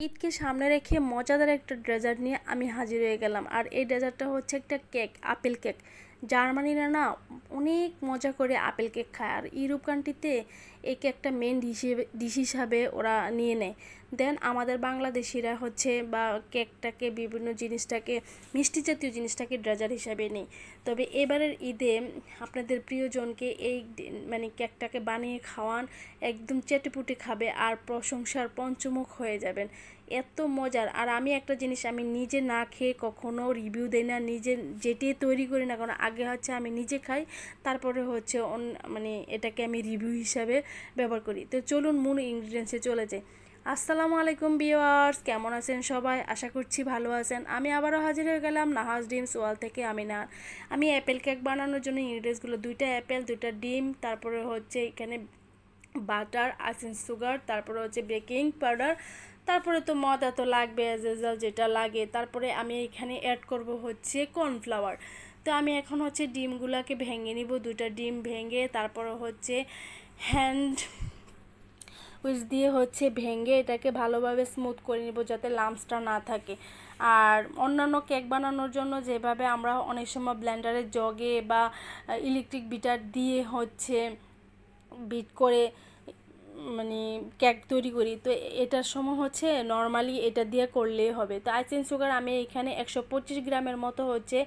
ঈদকে সামনে রেখে মজাদার একটা ডেজার্ট নিয়ে আমি হাজির হয়ে গেলাম। আর এই ডেজার্টটা হচ্ছে একটা কেক, আপেল কেক। জার্মানিরা না অনেক মজা করে আপেল কেক খায়, আর ইউরোপ কান্ট্রিতে এই কেকটা মেন ডিশ হিসাবে ওরা নিয়ে নেয়। দেন আমাদের বাংলাদেশিরা হচ্ছে বা কেকটাকে বিভিন্ন জিনিসটাকে মিষ্টি জাতীয় জিনিসটাকে ডেজার্ট হিসাবে নেই। তবে এবারের ঈদে আপনাদের প্রিয়জনকে এই মানে কেকটাকে বানিয়ে খাওয়ান, একদম চেটেপুটে খাবে আর প্রশংসার পঞ্চমুখ হয়ে যাবেন। এত মজার। আর আমি একটা জিনিস আমি নিজে না খেয়ে কখনো রিভিউ দেই না, নিজে যেটি তৈরি করি না, কারণ আগে হচ্ছে আমি নিজে খাই, তারপরে হচ্ছে মানে এটাকে আমি রিভিউ হিসাবে ব্যবহার করি। তো চলুন মূল ইনগ্রিডিয়েন্টসে চলে যাই। আসসালামু আলাইকুম ভিউয়ার্স, কেমন আছেন সবাই? আশা করছি ভালো আছেন। আমি আবারও হাজির হয়ে গেলাম নাহাজ ডিমস ওয়াল থেকে। আমি অ্যাপেল কেক বানানোর জন্য ইনগ্রিডিয়েন্টসগুলো, 2টা অ্যাপেল, 2টা ডিম, তারপরে হচ্ছে এখানে বাটার, আইসিং সুগার, তারপরে হচ্ছে বেকিং পাউডার, তারপরে তো ময়দা তো লাগবে অ্যাজ ইউজুয়াল যেটা লাগে। তারপরে আমি এখানে অ্যাড করব হচ্ছে কর্নফ্লাওয়ার। তো আমি এখন হচ্ছে ডিমগুলোকে ভেঙে নিব, 2টা ডিম ভেঙে তারপরে হচ্ছে হ্যান্ড উইচ দিয়ে হচ্ছে ভেঙে এটাকে ভালোভাবে স্মুথ করে নিব যাতে লাম্পসটা না থাকে। আর অন্যান্য কেক বানানোর জন্য যেভাবে আমরা অনেক সময় ব্লেন্ডারের জগে বা ইলেকট্রিক বিটার দিয়ে হচ্ছে বিট করে মানে কেক তৈরি করি, তো এটার সময় হচ্ছে নর্মালি এটা দিয়ে করলেই হবে। তো আইসিং সুগার আমি এখানে 125 গ্রামের মতো হচ্ছে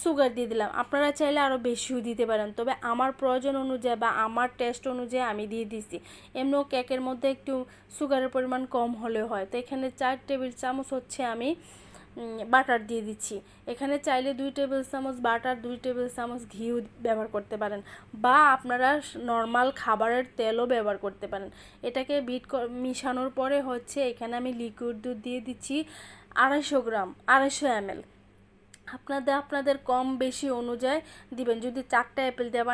সুগার দিয়ে দিলাম। আপনারা চাইলে আরও বেশিও দিতে পারেন, তবে আমার প্রয়োজন অনুযায়ী বা আমার টেস্ট অনুযায়ী আমি দিয়ে দিছি। এমনিও কেকের মধ্যে একটু সুগারের পরিমাণ কম হলেও হয়। তো এখানে 4 টেবিল চামচ হচ্ছে আমি বাটার দিয়ে দিচ্ছি। এখানে চাইলে 2 টেবিল চামচ বাটার, 2 টেবিল চামচ ঘিও ব্যবহার করতে পারেন, বা আপনারা নর্মাল খাবারের তেলও ব্যবহার করতে পারেন। এটাকে মিশানোর পরে হচ্ছে এখানে আমি লিকুইড দুধ দিয়ে দিচ্ছি 250 গ্রাম, 250 ml। আপনাদের কম বেশি অনুযায়ী দিবেন। যদি 4টা অ্যাপেল দিয়ে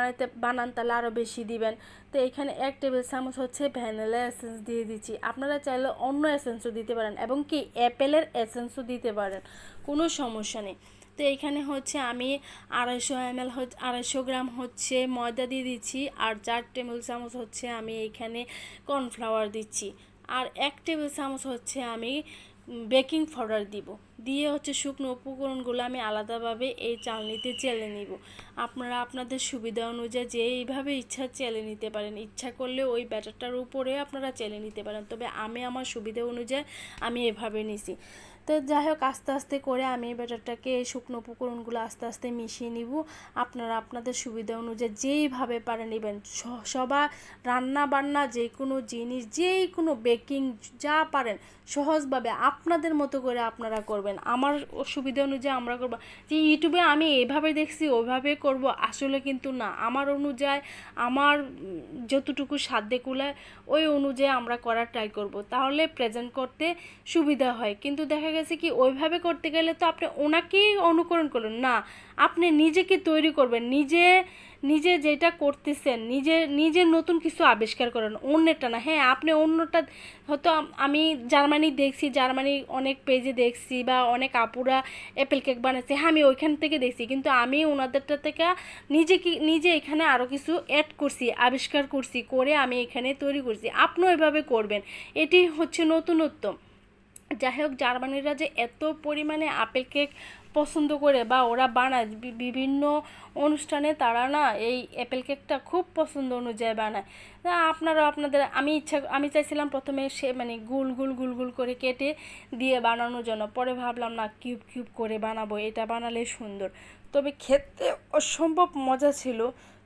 বানান তাহলে আরও বেশি দিবেন। তো এখানে 1 টেবিল চামচ হচ্ছে ভ্যানিলা এসেন্স দিয়ে দিচ্ছি। আপনারা চাইলে অন্য এসেন্সও দিতে পারেন, এবং কি অ্যাপেলের এসেন্সও দিতে পারেন, কোনো সমস্যা নেই। তো এইখানে হচ্ছে আমি 250 গ্রাম হচ্ছে ময়দা দিয়ে দিচ্ছি, আর 4 টেবিল চামচ হচ্ছে আমি এইখানে কর্নফ্লাওয়ার দিচ্ছি, আর 1 টেবিল চামচ হচ্ছে আমি বেকিং পাউডার দিব। দিয়ে হচ্ছে শুকনো উপকরণগুলো আমি আলাদাভাবে এই চালনিতে চেলে নিব। আপনারা আপনাদের সুবিধা অনুযায়ী যেইভাবে ইচ্ছা চেলে নিতে পারেন, ইচ্ছা করলে ওই ব্যাটারটার উপরে আপনারা চেলে নিতে পারেন, তবে আমি আমার সুবিধা অনুযায়ী আমি এভাবে নিছি। তো যাই হোক, আস্তে আস্তে করে আমি ব্যাটারটাকে শুকনো উপকরণগুলো আস্তে আস্তে মিশিয়ে নিব। আপনারা আপনাদের সুবিধা অনুযায়ী যেইভাবে পারে নেবেন। সবার রান্না বান্না যে কোনো জিনিস, যেই কোনো বেকিং যা পারেন সহজভাবে আপনাদের মতো করে আপনারা করবেন। আমার সুবিধা অনুযায়ী আমরা করব। যে ইউটিউবে আমি এইভাবে দেখছি ওইভাবে করব, আসলে কিন্তু না। আমার অনুযায়ী আমার যতটুকু সাধ্যে কুলায় ওই অনুযায়ী আমরা করার ট্রাই করব, তাহলে প্রেজেন্ট করতে সুবিধা হয়। কিন্তু দেখা গেছে কি ওইভাবে করতে গেলে তো আপনি ওনাকেই অনুকরণ করলেন না, আপনি নিজেকে তৈরি করবেন। নিজে নিজে যেটা করতেছেন, নিজের নতুন কিছু আবিষ্কার করেন, অন্যটা না। হ্যাঁ, আপনি অন্যটা হয়তো আমি জার্মানি দেখছি, জার্মানি অনেক পেজে দেখছি বা অনেক আপুরা অ্যাপেল কেক বানাচ্ছে, হ্যাঁ আমি ওইখান থেকে দেখছি, কিন্তু আমি ওনাদেরটা থেকে নিজে এখানে আরও কিছু অ্যাড করছি, আবিষ্কার করছি, করে আমি এখানে তৈরি করছি। আপনিও এভাবে করবেন, এটি হচ্ছে নতুনত্ব। যাই হোক, জার্মানিরা যে এত পরিমাণে আপেল কেক পছন্দ করে বা ওরা বানায় বিভিন্ন অনুষ্ঠানে, তারা না এই অ্যাপেল কেকটা খুব পছন্দ অনুযায়ী বানায়। আপনারা আমি চাইছিলাম প্রথমে সে মানে গুল গুল গুল গুল করে কেটে দিয়ে বানানোর জন্য, পরে ভাবলাম না, কিউব কিউব করে বানাবো, এটা বানালে সুন্দর। তবে খেতে অসম্ভব মজা ছিল।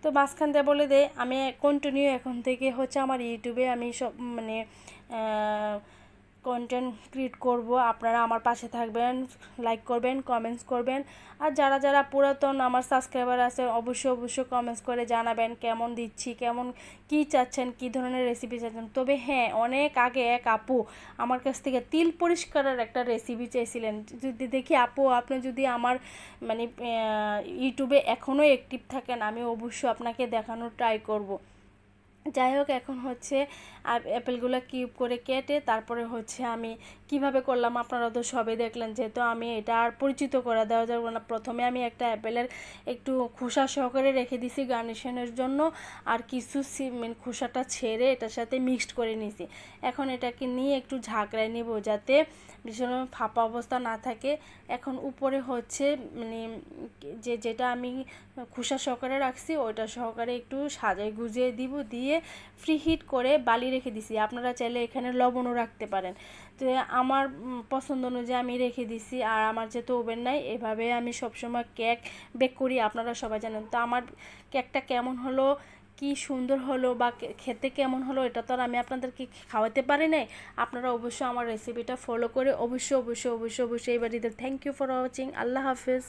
তো মাঝখান দিয়ে বলে দেয়, আমি কন্টিনিউ এখন থেকে হচ্ছে আমার ইউটিউবে আমি সব মানে কন্টেন্ট ক্রিয়েট করব। আপনারা আমার পাশে থাকবেন, লাইক করবেন, কমেন্টস করবেন। আর যারা যারা পুরাতন আমার সাবস্ক্রাইবার আছে অবশ্যই কমেন্টস করে জানাবেন কেমন দিচ্ছি, কেমন কী চাচ্ছেন, কী ধরনের রেসিপি চাচ্ছেন। তবে হ্যাঁ, অনেক আগে এক আপু আমার কাছ থেকে তিল পরিষ্কারের একটা রেসিপি চেয়েছিলেন। যদি দেখি আপু, আপনি যদি আমার মানে ইউটিউবে এখনও অ্যাক্টিভ থাকেন, আমি অবশ্যই আপনাকে দেখানোর ট্রাই করব। যাই হোক, এখন হচ্ছে অ্যাপেলগুলো কিউব করে কেটে তারপরে হচ্ছে আমি কিভাবে করলাম আপনারা তো সবই দেখলেন, যেহেতু আমি এটা আর পরিচিত করে দেওয়া যাবে না। প্রথমে আমি একটা অ্যাপেলের একটু খোসা সহকারে রেখে দিছি গার্নিশনের জন্য, আর কিছু মানে খোসাটা ছেড়ে এটার সাথে মিক্সড করে নিছি। এখন এটাকে নিয়ে একটু ঝাঁকড়ায় নিব যাতে ভীষণ ফাঁপা অবস্থা না থাকে। এখন উপরে হচ্ছে মানে যেটা আমি খোসা সহকারে রাখছি ওইটা সহকারে একটু সাজায় গুজিয়ে দিব, দিয়ে ফ্রি হিট করে বালি রেখে দিছি। আপনারা চাইলে এখানে লবণও রাখতে পারেন। তো আমার পছন্দ অনুযায়ী আমি রেখে দিছি। আর আমার যেহেতু ওভেন নাই, এভাবে আমি সবসময় কেক বেক করি, আপনারা সবাই জানেন। তো আমার কেকটা কেমন হলো, কি সুন্দর হলো বা খেতে কেমন হলো, এটা তো আর আমি আপনাদেরকে খাওয়াতে পারি নাই। আপনারা অবশ্যই আমার রেসিপিটা ফলো করে অবশ্যই অবশ্যই অবশ্যই অবশ্যই এই বাড়িতে। Thank you for watching. আল্লাহ হাফেজ।